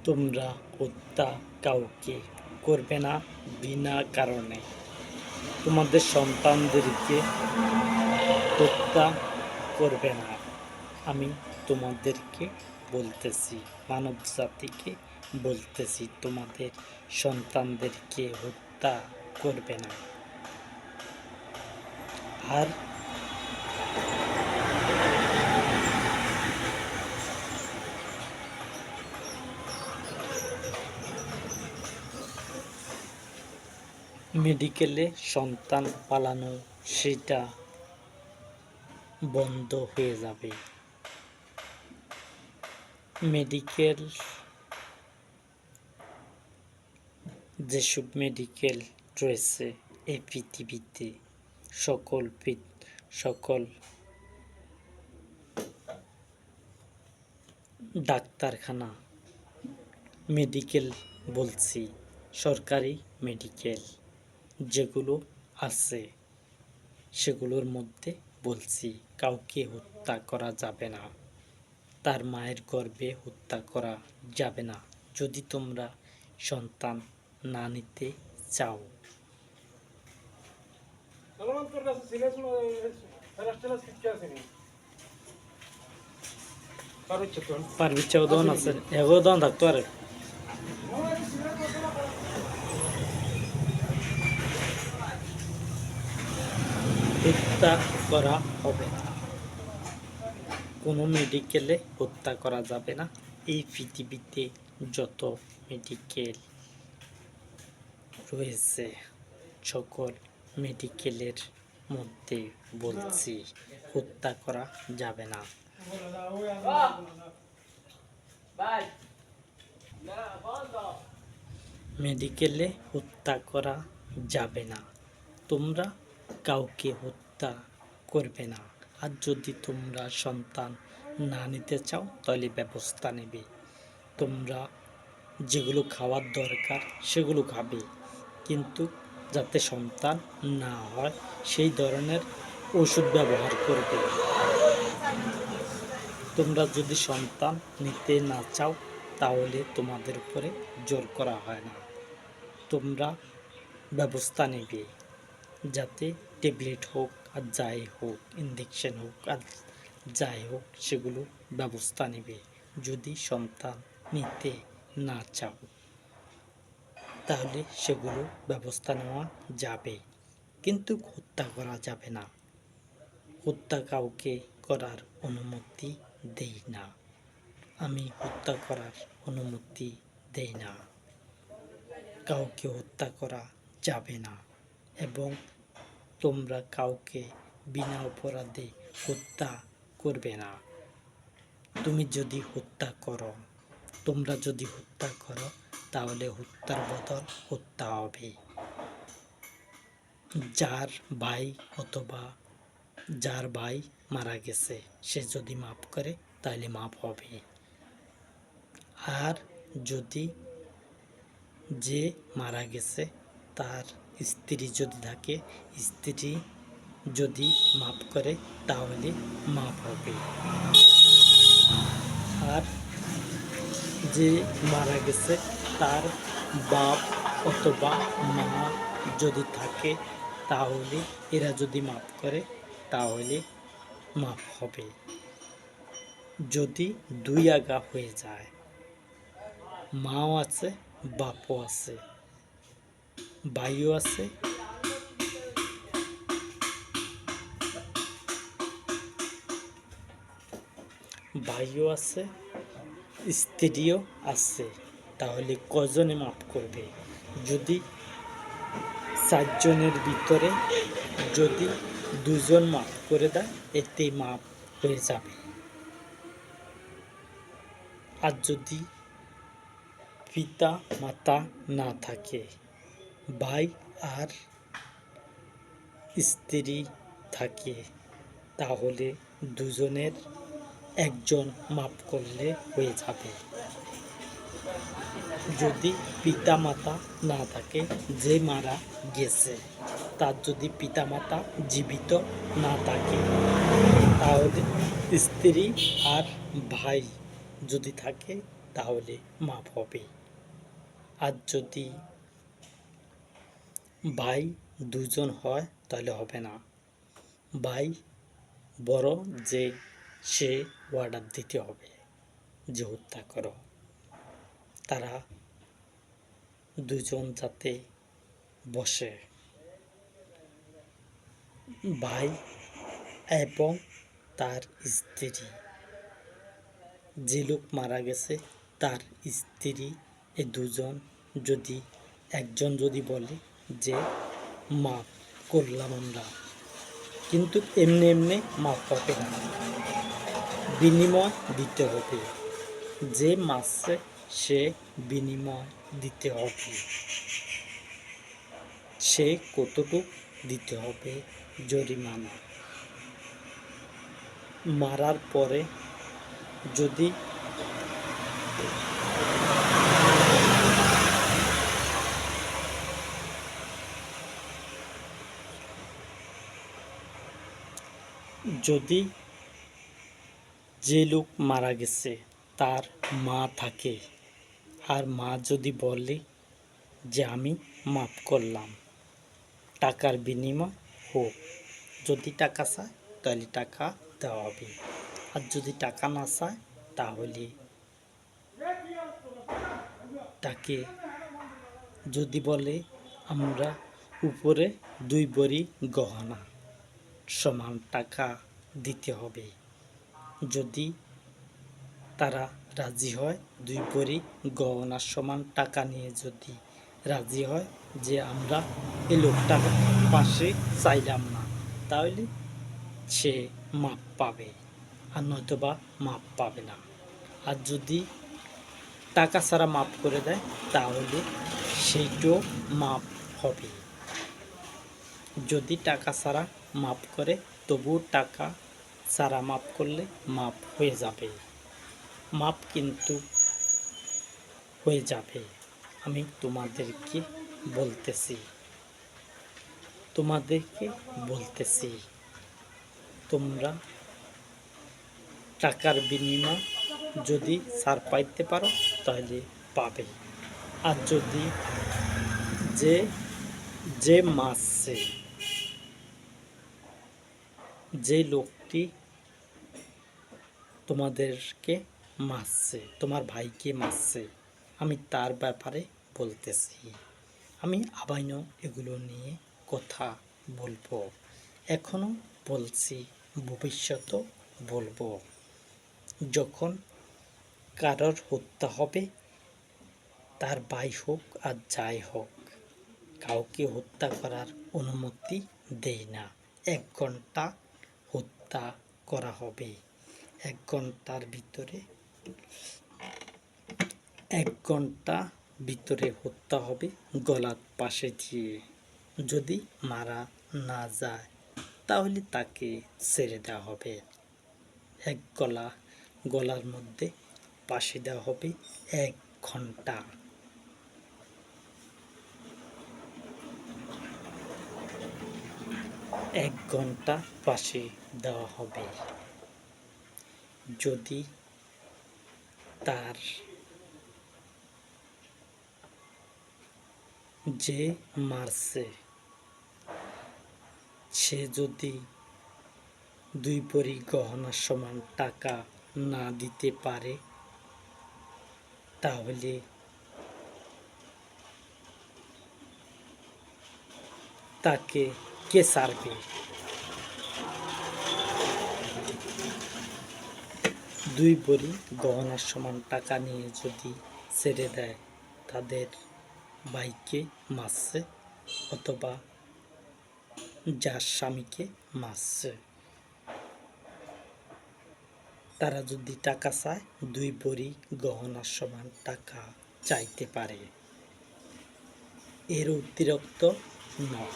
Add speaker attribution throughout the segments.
Speaker 1: তোমরা হত্যা কাউকে করবে না বিনা কারণে। তোমাদের সন্তানদেরকে হত্যা করবে না। আমি তোমাদেরকে বলতেছি, মানব জাতিকে বলতেছি, তোমাদের সন্তানদেরকে হত্যা করবে না। আর মেডিকেলে সন্তান পালানো সেটা বন্ধ হয়ে যাবে। মেডিকেল, যেসব মেডিকেল রয়েছে এই পৃথিবীতে, সকল ডাক্তারখানা, মেডিকেল বলছি, সরকারি মেডিকেল যেগুলো আছে সেগুলোর মধ্যে বলছি কাউকে হত্যা করা যাবে না। তার মায়ের গর্ভে হত্যা করা যাবে না যদি তোমরা সন্তান না নিতে চাও। পারবি চৌদন আছে এগোদন থাকতো আরে হত্যা করা হবে না। কোনো মেডিকেলে হত্যা করা যাবে না। এই পৃথিবীতে যত মেডিকেল রয়েছে সকল মেডিকেলের মধ্যে বলছি হত্যা করা যাবে না। মেডিকেলে হত্যা করা যাবে না। তোমরা কাউকে হত্যা করবে না। আর যদি তোমরা সন্তান না নিতে চাও তাহলে ব্যবস্থা নেবে। তোমরা যেগুলো খাওয়ার দরকার সেগুলো খাবে, কিন্তু যাতে সন্তান না হয় সেই ধরনের ওষুধ ব্যবহার করবে। তোমরা যদি সন্তান নিতে না চাও তাহলে তোমাদের উপরে জোর করা হয় না। তোমরা ব্যবস্থা নেবে, যাতে ট্যাবলেট হোক আর যাই হোক, ইঞ্জেকশন হোক আর যাই হোক, সেগুলো ব্যবস্থা নেবে। যদি সন্তান নিতে না চাও তাহলে সেগুলো ব্যবস্থা নেওয়া যাবে, কিন্তু হত্যা করা যাবে না। হত্যা কাউকে করার অনুমতি দেই না। আমি হত্যা করার অনুমতি দেই না। কাউকে হত্যা করা যাবে না এবং তোমরা কাউকে বিনা অপরাধে হত্যা করবে না। তোমরা যদি হত্যা করো তাহলে হত্যার বদল হত্যা হবে। যার ভাই মারা গেছে সে যদি মাফ করে তাহলে মাফ হবে। আর যদি যে মারা গেছে তার স্ত্রী যদি থাকে, স্ত্রী যদি মাফ করে তাহলে মাফ হবে। আর যে মারা গেছে তার বাপ অথবা মা যদি থাকে তাহলে এরা যদি মাফ করে তাহলে মাফ হবে। যদি দুই আগা হয়ে যায়, মাও আছে বাপও আছে, ভাইও আছে, স্ত্রীও আছে, তাহলে কজনে মাফ করবে? যদি 4 জনের ভিতরে যদি 2 জন মাফ করে দেয় এতেই মাফ হয়ে যাবে। আর যদি পিতা মাতা না থাকে, ভাই আর স্ত্রী থাকে, তাহলে দুজনের একজন মাফ করলে হয়ে যাবে। যদি পিতা মাতা না থাকে, যে মারা গেছে তার যদি পিতা মাতা জীবিত না থাকে, তাহলে স্ত্রী আর ভাই যদি থাকে তাহলে মাপ হবে। আর যদি ভাই দুজন হয় তাহলে হবে না। ভাই বড় যে সে অর্ডার দিতে হবে যে হত্যা করো। তারা দুজন যাতে বসে, ভাই এবং তার স্ত্রী, যে লোক মারা গেছে তার স্ত্রী, এই দুজন যদি একজন যদি বলে যে মাপ করলাম আমরা, কিন্তু এমনি এমনি মাপ হবে না, বিনিময় দিতে হবে। যে মারছে সে বিনিময় দিতে হবে। সে কতটুকু দিতে হবে জরিমানা। মারার পরে যদি যদি যে লোক মারা গেছে তার মা থাকে, আর মা যদি বলে যে আমি মাফ করলাম, টাকার বিনিময় হোক, যদি টাকা চায় তাহলে টাকা দেওয়া হবে, আর যদি টাকা না চায় তাহলে তাকে যদি বলে আমরা উপরে 2 ভরি গহনা সমান টাকা দিতে হবে, যদি তারা রাজি হয় 2 ভরি গহনার সমান টাকা নিয়ে যদি রাজি হয় যে আমরা এই লোকটার পাশে চাইলাম না, তাহলে সে মাপ পাবে, আর নয়তোবা মাপ পাবে না। আর যদি টাকা ছাড়া মাপ করে দেয় তাহলে সেইটাও মাপ হবে। যদি টাকা ছাড়া মাপ করে তবুও টাকা ছাড়া মাপ করলে মাপ হয়ে যাবে, মাপ কিন্তু হয়ে যাবে। আমি তোমাদেরকে বলতেছি তোমরা টাকার বিনিময় যদি ছাড় পাইতে পারো তাহলে পাবে। আর যদি যে মারছে, যে লোকটি তোমাদেরকে মারছে, তোমার ভাইকে মারছে, আমি তার ব্যাপারে বলতেছি। আমি আবাইনও এগুলো নিয়ে কথা বলবো, এখনো বলছি, ভবিষ্যতেও বলবো। যখন কারোর হত্যা হবে, তার ভাই হোক আর যাই হোক, কাউকে হত্যা করার অনুমতি দেই না। 1 ঘন্টা হত্যা করা হবে, 1 ঘন্টার ভিতরে 1 ঘন্টা ভিতরে হত্যা হবে গলার পাশে দিয়ে। যদি মারা না যায় তাহলে তাকে ছেড়ে দেওয়া হবে। গলার মধ্যে পাশে দেওয়া হবে 1 ঘন্টা। 1 ঘন্টা পাশে দেওয়া হবে। যদি তার যে মারছে সে যদি 2 ভরি গহনার সমান টাকা না দিতে পারে তাহলে তাকে কে ছাড়বে? 2 ভরি গহনার সমান টাকা নিয়ে যদি ছেড়ে দেয় তাদের ভাইকে মারছে অথবা যার স্বামীকে মারছে, তারা যদি টাকা চায় 2 ভরি গহনার সমান টাকা চাইতে পারে, এর অতিরিক্ত নয়।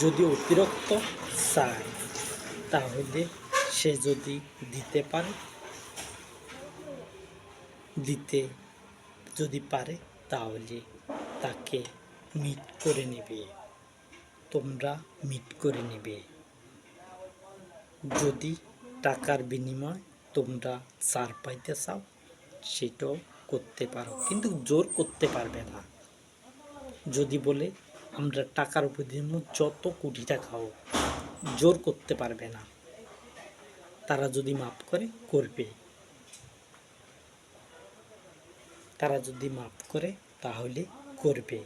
Speaker 1: যদি অতিরিক্ত চায় তাহলে সে যদি দিতে পারে তাহলে তাকে মিট করে নেবে, তোমরা মিট করে নেবে। যদি টাকার বিনিময় তোমরা ছাড় পাইতে চাও সেটাও করতে পারো, কিন্তু জোর করতে পারবে না। যদি বলে আমরা টাকার উপর দিব, যত কোটি টাকা হোক, জোর করতে পারবে না। তারা যদি মাফ করে, করবে। তারা যদি মাফ করে তাহলে করবে,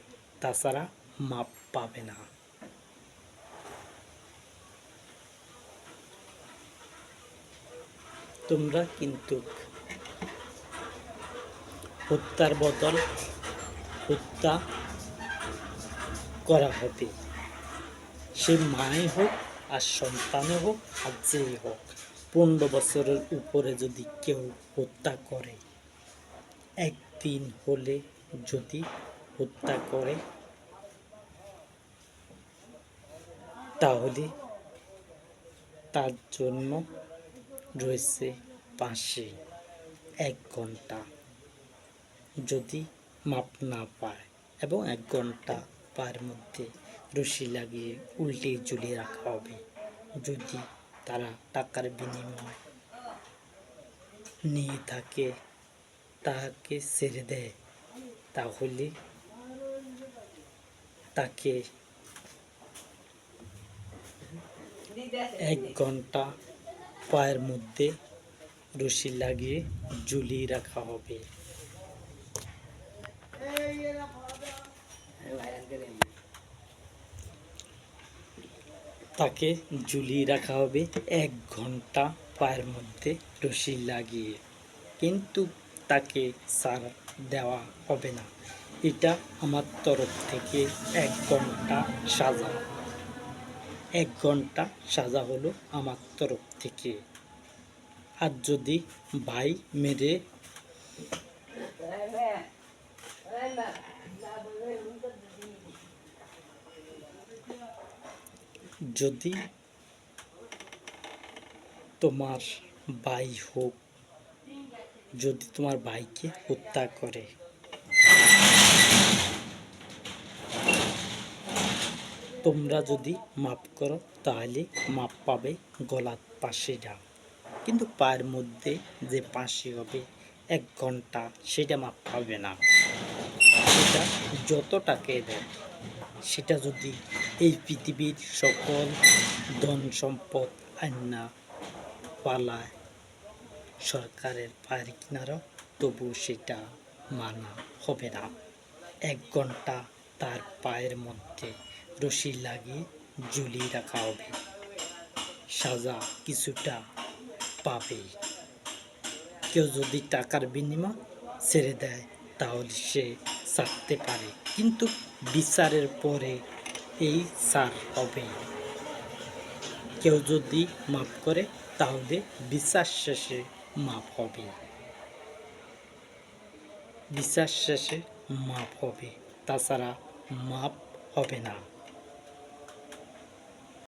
Speaker 1: তাছাড়া মাপ পাবে না। তোমরা কিন্তু হত্যার বদল হত্যা করা হবে, সে মাই হোক আর সন্তানে হোক আর যেই হোক। 15 বছরের উপরে যদি কেউ হত্যা করে, একদিন হলে যদি হত্যা করে, তাহলে তার জন্য রয়েছে ফাঁসি 1 ঘন্টা, যদি মাপ না পায়, এবং 1 ঘন্টা পায়ের মধ্যে রশি লাগিয়ে উল্টে ঝুলিয়ে রাখা হবে। যদি তারা টাকার বিনিময় নিয়ে থাকে, তাকে ছেড়ে দেয়, তাহলে তাকে 1 ঘন্টা পায়ের মধ্যে রশি লাগিয়ে ঝুলিয়ে রাখা হবে। তাকে ঝুলিয়ে রাখা হবে 1 ঘন্টা পায়ের মধ্যে রশি লাগিয়ে, কিন্তু তাকে ছাড় দেওয়া হবে না। এটা আমার তরফ থেকে 1 ঘন্টা সাজা। 1 ঘন্টা সাজা হলো আমার তরফ থেকে। আর যদি ভাই মেরে যদি তোমার ভাই হোক, যদি তোমার ভাইকে হত্যা করে, তোমরা যদি মাপ করো তাহলে মাপ পাবে গলার ফাঁসিটা, কিন্তু পায়ের মধ্যে যে ফাঁসি হবে 1 ঘন্টা, সেটা মাপ পাবে না। সেটা যত টাকায় দেয়, সেটা যদি এই পৃথিবীর সকল ধন সম্পদ আইনা পালায় সরকারের পায়ের কিনারা, তবু সেটা মানা হবে না। 1 ঘন্টা তার পায়ের মধ্যে রশি লাগিয়ে ঝুলিয়ে রাখা হবে, সাজা কিছুটা পাবে। কেউ যদি টাকার বিনিময় ছেড়ে দেয়, তাহলে সে ছাড়তে পারে, কিন্তু বিচারের পরে এই ছাড় হবে। কেউ যদি মাফ করে, তাহলে বিচার শেষে মাফ হবে। বিচার শেষে মাফ হবে, তাছাড়া মাফ হবে না।